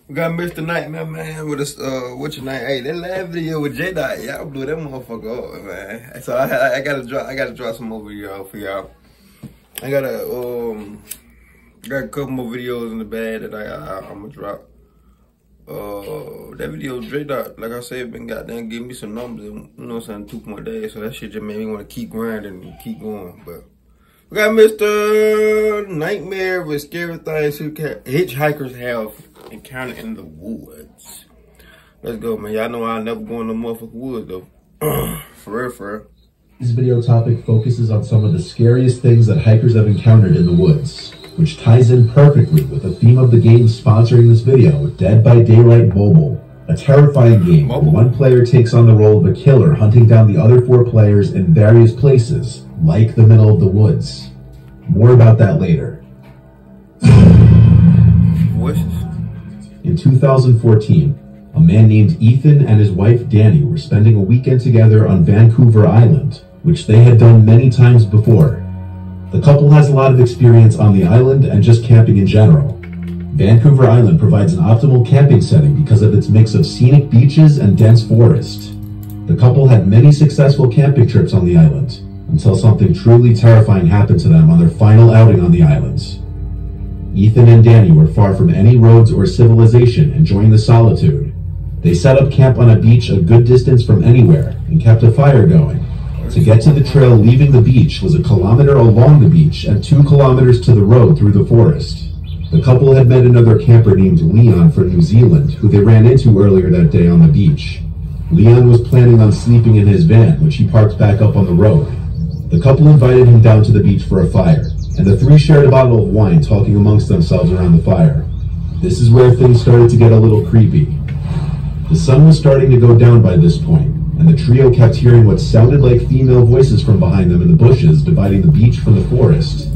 We got Mr. Nightmare, man, with us, what's your name? Hey, that last video with J-Dot, y'all blew that motherfucker up, man. So I gotta drop some more videos for y'all. I got a couple more videos in the bag that I'm gonna drop. That video with J-Dot, like I said, been goddamn give me some numbers in, you know what I'm saying, 2 more days. So that shit just made me want to keep grinding and keep going, but. We got Mr. Nightmare with scary things hitchhikers have encountered in the woods. Let's go, man. Y'all know I'll never go in the motherfucking woods, though. For real, for real. This video topic focuses on some of the scariest things that hikers have encountered in the woods, which ties in perfectly with the theme of the game sponsoring this video, Dead by Daylight Mobile. A terrifying game where one player takes on the role of a killer hunting down the other 4 players in various places, like the middle of the woods. More about that later. In 2014, a man named Ethan and his wife Danny were spending a weekend together on Vancouver Island, which they had done many times before. The couple has a lot of experience on the island and just camping in general. Vancouver Island provides an optimal camping setting because of its mix of scenic beaches and dense forest. The couple had many successful camping trips on the island, until something truly terrifying happened to them on their final outing on the islands. Ethan and Danny were far from any roads or civilization, enjoying the solitude. They set up camp on a beach a good distance from anywhere and kept a fire going. To get to the trail leaving the beach was 1 kilometer along the beach and 2 kilometers to the road through the forest. The couple had met another camper named Leon from New Zealand, who they ran into earlier that day on the beach. Leon was planning on sleeping in his van, which he parked back up on the road. The couple invited him down to the beach for a fire, and the 3 shared a bottle of wine, talking amongst themselves around the fire. This is where things started to get a little creepy. The sun was starting to go down by this point, and the trio kept hearing what sounded like female voices from behind them in the bushes dividing the beach from the forest.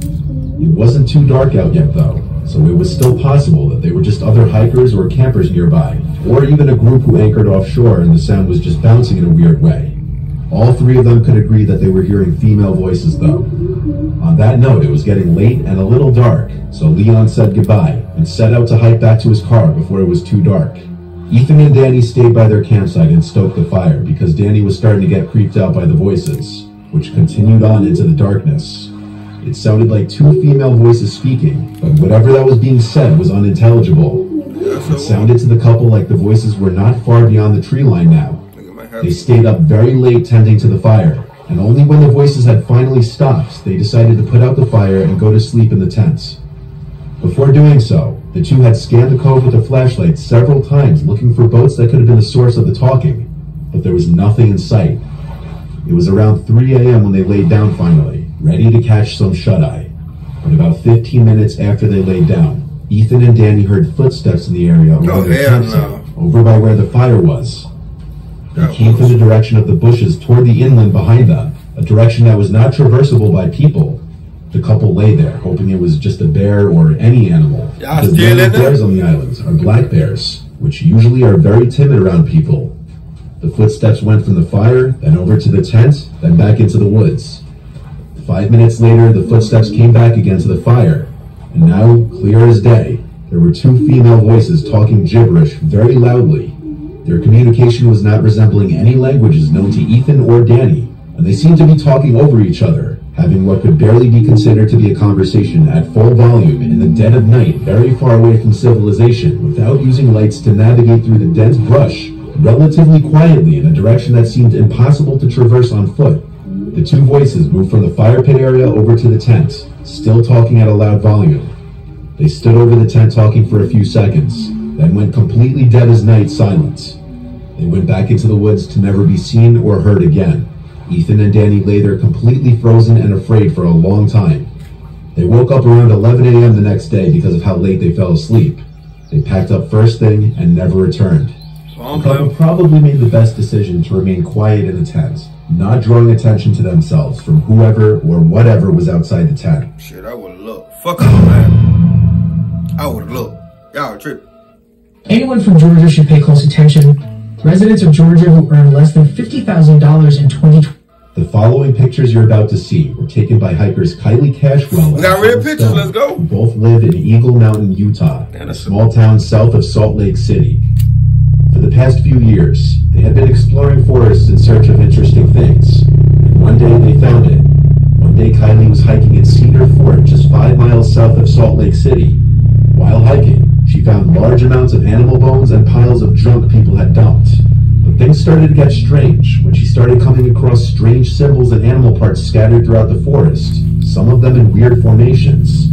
It wasn't too dark out yet though, so it was still possible that they were just other hikers or campers nearby, or even a group who anchored offshore and the sound was just bouncing in a weird way. All 3 of them could agree that they were hearing female voices though. On that note, it was getting late and a little dark, so Leon said goodbye and set out to hike back to his car before it was too dark. Ethan and Danny stayed by their campsite and stoked the fire because Danny was starting to get creeped out by the voices, which continued on into the darkness. It sounded like 2 female voices speaking, but whatever that was being said was unintelligible. It sounded to the couple like the voices were not far beyond the tree line now. They stayed up very late tending to the fire, and only when the voices had finally stopped, they decided to put out the fire and go to sleep in the tents. Before doing so, the 2 had scanned the cove with a flashlight several times looking for boats that could have been the source of the talking, but there was nothing in sight. It was around 3 a.m. when they laid down finally, ready to catch some shut-eye. But about 15 minutes after they laid down, Ethan and Danny heard footsteps in the area around their campsite, over by where the fire was. They came from the direction of the bushes toward the inland behind them, a direction that was not traversable by people. The couple lay there, hoping it was just a bear or any animal. Because the only bears on the islands are black bears, which usually are very timid around people. The footsteps went from the fire, then over to the tent, then back into the woods. 5 minutes later, the footsteps came back again to the fire, and now, clear as day, there were 2 female voices talking gibberish very loudly. Their communication was not resembling any languages known to Ethan or Danny, and they seemed to be talking over each other, having what could barely be considered to be a conversation at full volume in the dead of night, very far away from civilization, without using lights to navigate through the dense brush, relatively quietly in a direction that seemed impossible to traverse on foot. The 2 voices moved from the fire pit area over to the tent, still talking at a loud volume. They stood over the tent talking for a few seconds, then went completely dead as night silent. They went back into the woods to never be seen or heard again. Ethan and Danny lay there completely frozen and afraid for a long time. They woke up around 11 a.m. the next day because of how late they fell asleep. They packed up first thing and never returned. The couple probably made the best decision to remain quiet in the tent, not drawing attention to themselves from whoever or whatever was outside the tent. Shit, I would've looked. Fuck up, man. I would've looked. Y'all tripping. Anyone from Georgia should pay close attention. Residents of Georgia who earn less than $50,000 in 2020. The following pictures you're about to see were taken by hikers Kylie Cashwell We got and real John pictures, Stone, let's go. who both live in Eagle Mountain, Utah, Man, a that's small town south of Salt Lake City. For the past few years, they had been exploring forests in search of interesting things. And one day they found it. One day Kylie was hiking at Cedar Fort, just 5 miles south of Salt Lake City. While hiking, she found large amounts of animal bones and piles of junk people had dumped. But things started to get strange when she started coming across strange symbols and animal parts scattered throughout the forest, some of them in weird formations.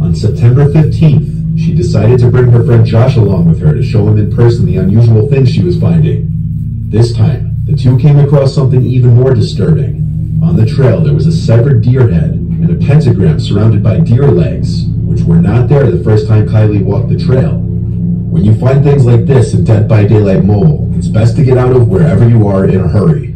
On September 15th, she decided to bring her friend Josh along with her to show him in person the unusual things she was finding. This time, the two came across something even more disturbing. On the trail, there was a severed deer head and a pentagram surrounded by deer legs, which were not there the first time Kylie walked the trail. When you find things like this in Dead by Daylight Mobile, it's best to get out of wherever you are in a hurry.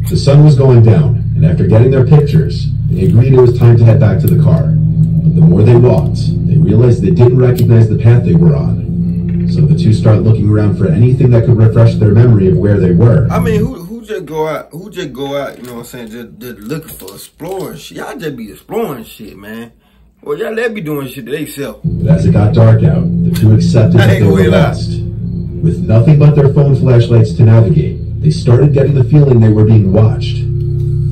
The sun was going down, and after getting their pictures, they agreed it was time to head back to the car. But the more they walked, they realized they didn't recognize the path they were on. So the two start looking around for anything that could refresh their memory of where they were. I mean, who just go out, you know what I'm saying, just looking for exploring shit. Y'all just be exploring shit, man. Well, y'all let be doing shit that they sell. But as it got dark out, the two accepted that they were lost. With nothing but their phone flashlights to navigate, they started getting the feeling they were being watched.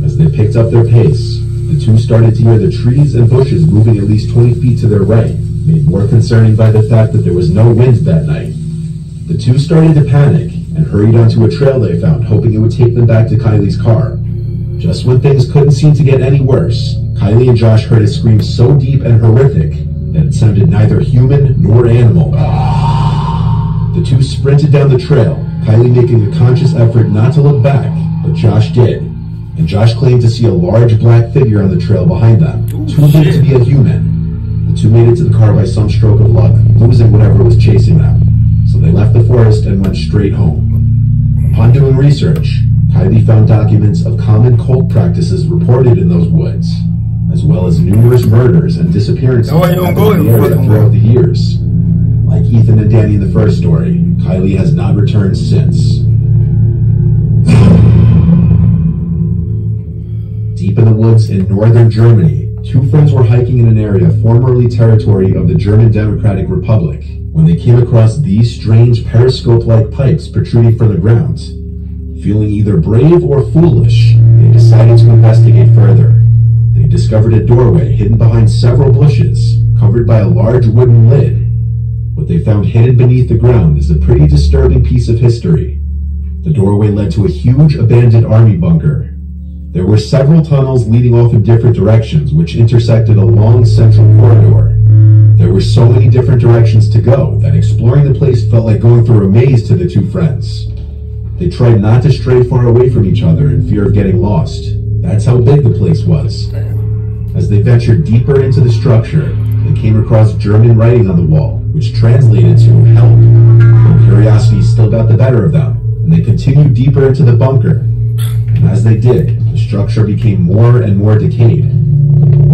As they picked up their pace, the two started to hear the trees and bushes moving at least 20 feet to their right, made more concerning by the fact that there was no wind that night. The two started to panic and hurried onto a trail they found, hoping it would take them back to Kylie's car. Just when things couldn't seem to get any worse, Kylie and Josh heard a scream so deep and horrific that it sounded neither human nor animal. The two sprinted down the trail, Kylie making a conscious effort not to look back, but Josh did. And Josh claimed to see a large black figure on the trail behind them, too big to be a human. The two made it to the car by some stroke of luck, losing whatever was chasing them. So they left the forest and went straight home. Upon doing research, Kylie found documents of common cult practices reported in those woods, as well as numerous murders and disappearances that happened in the area throughout the years. Like Ethan and Danny in the first story, Kylie has not returned since. Deep in the woods in northern Germany, two friends were hiking in an area formerly territory of the German Democratic Republic when they came across these strange periscope-like pipes protruding from the ground. Feeling either brave or foolish, they decided to investigate further. They discovered a doorway hidden behind several bushes, covered by a large wooden lid. What they found hidden beneath the ground is a pretty disturbing piece of history. The doorway led to a huge abandoned army bunker. There were several tunnels leading off in different directions, which intersected a long central corridor. There were so many different directions to go that exploring the place felt like going through a maze to the two friends. They tried not to stray far away from each other in fear of getting lost. That's how big the place was. As they ventured deeper into the structure, they came across German writing on the wall, which translated to help. But curiosity still got the better of them, and they continued deeper into the bunker. And as they did, the structure became more and more decayed.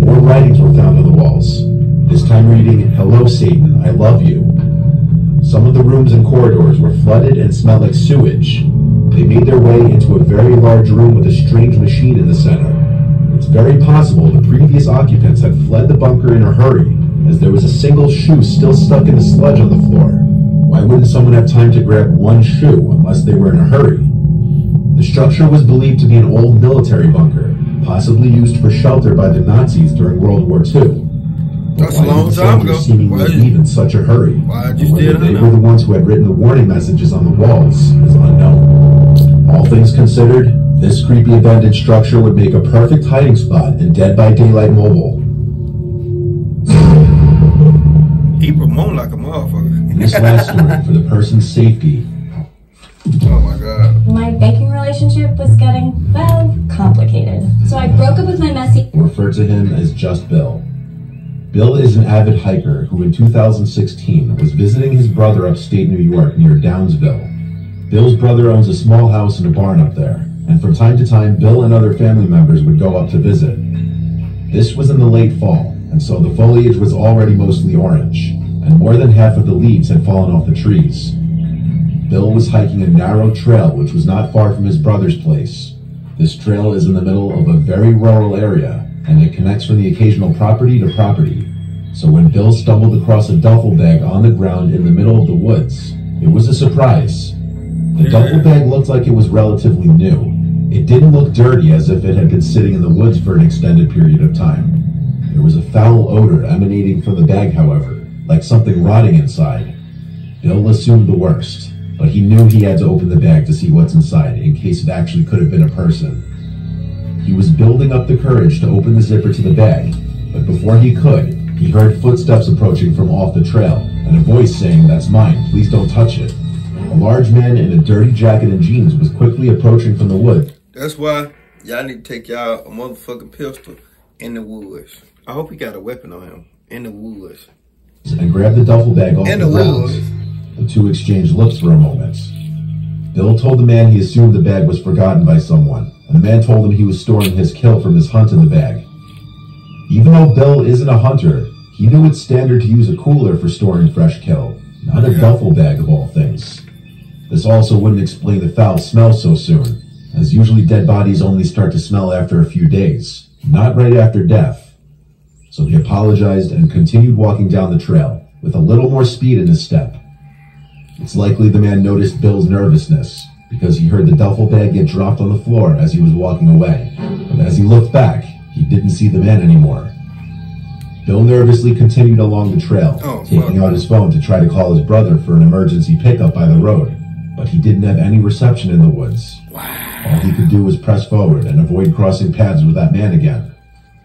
More writings were found on the walls, this time reading, "Hello Satan, I love you." Some of the rooms and corridors were flooded and smelled like sewage. They made their way into a very large room with a strange machine in the center. It's very possible the previous occupants had fled the bunker in a hurry, as there was a single shoe still stuck in the sludge on the floor. Why wouldn't someone have time to grab one shoe unless they were in a hurry? The structure was believed to be an old military bunker, possibly used for shelter by the Nazis during World War II. That's a long time ago. Seemingly leave in such a hurry. Why'd you Whether steal they them? were the ones who had written the warning messages on the walls is unknown. All things considered, this creepy abandoned structure would make a perfect hiding spot in Dead by Daylight Mobile. He promote like a motherfucker. In this last story, for the person's safety, Oh my god. My banking relationship was getting, well, complicated. So I broke up with my messy. refer to him as just Bill. Bill is an avid hiker who in 2016 was visiting his brother upstate New York near Downsville. Bill's brother owns a small house and a barn up there, and from time to time Bill and other family members would go up to visit. This was in the late fall, and so the foliage was already mostly orange, and more than half of the leaves had fallen off the trees. Bill was hiking a narrow trail which was not far from his brother's place. This trail is in the middle of a very rural area, and it connects from the occasional property to property. So when Bill stumbled across a duffel bag on the ground in the middle of the woods, it was a surprise. The duffel bag looked like it was relatively new. It didn't look dirty, as if it had been sitting in the woods for an extended period of time. There was a foul odor emanating from the bag, however, like something rotting inside. Bill assumed the worst, but he knew he had to open the bag to see what's inside in case it actually could have been a person. He was building up the courage to open the zipper to the bag, but before he could, he heard footsteps approaching from off the trail, and a voice saying, "That's mine, please don't touch it." A large man in a dirty jacket and jeans was quickly approaching from the woods. That's why y'all need to take y'all a motherfucking pistol in the woods. I hope he got a weapon on him in the woods. And grabbed the duffel bag off the ground. woods. The two exchanged looks for a moment. Bill told the man he assumed the bag was forgotten by someone, and the man told him he was storing his kill from his hunt in the bag. Even though Bill isn't a hunter, he knew it's standard to use a cooler for storing fresh kill, not a duffel bag of all things. This also wouldn't explain the foul smell so soon, as usually dead bodies only start to smell after a few days, not right after death. So he apologized and continued walking down the trail, with a little more speed in his step. It's likely the man noticed Bill's nervousness, because he heard the duffel bag get dropped on the floor as he was walking away. But as he looked back, he didn't see the man anymore. Bill nervously continued along the trail, taking out his phone to try to call his brother for an emergency pickup by the road, but he didn't have any reception in the woods. All he could do was press forward and avoid crossing paths with that man again.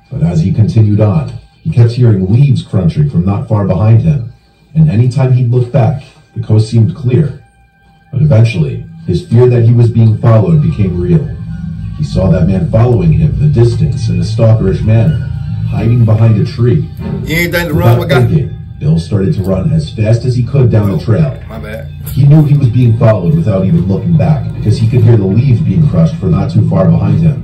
But as he continued on, he kept hearing leaves crunching from not far behind him, and anytime he'd look back, the coast seemed clear. But eventually, his fear that he was being followed became real. He saw that man following him in the distance in a stalkerish manner, hiding behind a tree. You ain't done the wrong with thinking, Bill started to run as fast as he could down the trail. My bad. He knew he was being followed without even looking back, because he could hear the leaves being crushed from not too far behind him.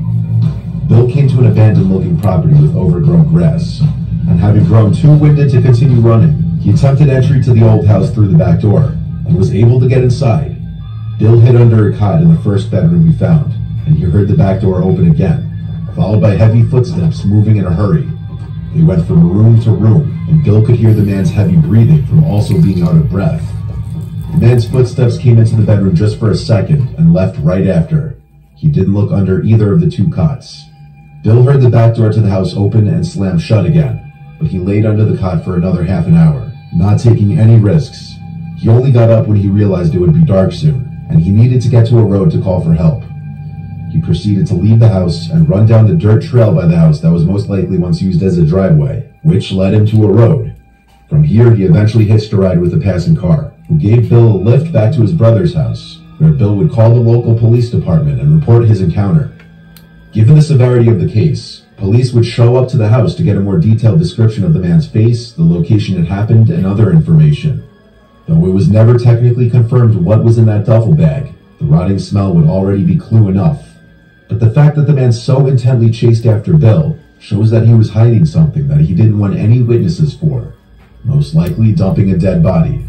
Bill came to an abandoned-looking property with overgrown grass, and having grown too winded to continue running, he attempted entry to the old house through the back door, and was able to get inside. Bill hid under a cot in the first bedroom he found, and he heard the back door open again, followed by heavy footsteps moving in a hurry. They went from room to room, and Bill could hear the man's heavy breathing from also being out of breath. The man's footsteps came into the bedroom just for a second and left right after. He didn't look under either of the two cots. Bill heard the back door to the house open and slam shut again, but he laid under the cot for another half an hour, not taking any risks. He only got up when he realized it would be dark soon, and he needed to get to a road to call for help. He proceeded to leave the house and run down the dirt trail by the house that was most likely once used as a driveway, which led him to a road. From here, he eventually hitched a ride with a passing car, who gave Bill a lift back to his brother's house, where Bill would call the local police department and report his encounter. Given the severity of the case, police would show up to the house to get a more detailed description of the man's face, the location it happened, and other information. Though it was never technically confirmed what was in that duffel bag, the rotting smell would already be clue enough. But the fact that the man so intently chased after Bill shows that he was hiding something that he didn't want any witnesses for, most likely dumping a dead body.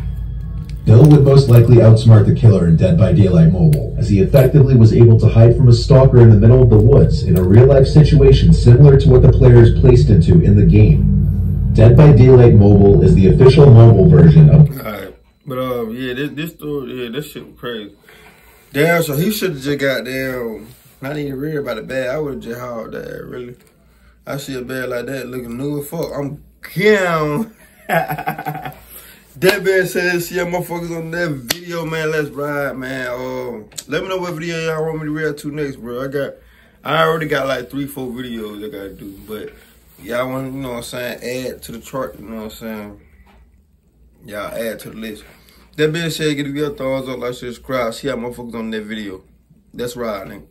Bill would most likely outsmart the killer in Dead by Daylight Mobile, as he effectively was able to hide from a stalker in the middle of the woods in a real-life situation similar to what the player is placed into in the game. Dead by Daylight Mobile is the official mobile version of... Alright, but yeah, this story, yeah, this shit was crazy. Damn, so he should have just got damn, not even real about the bag. I would have just hauled that, really. I see a bag like that looking new as fuck. I'm down. That being said, see y'all motherfuckers on that video, man. Let's ride, man. Let me know what video y'all want me to react to next, bro. I already got like 3-4 videos I gotta do, but y'all want, you know what I'm saying, add to the chart, you know what I'm saying? Y'all add to the list. That being said, give a thumbs up, like, subscribe. See y'all motherfuckers on that video. That's right, nigga.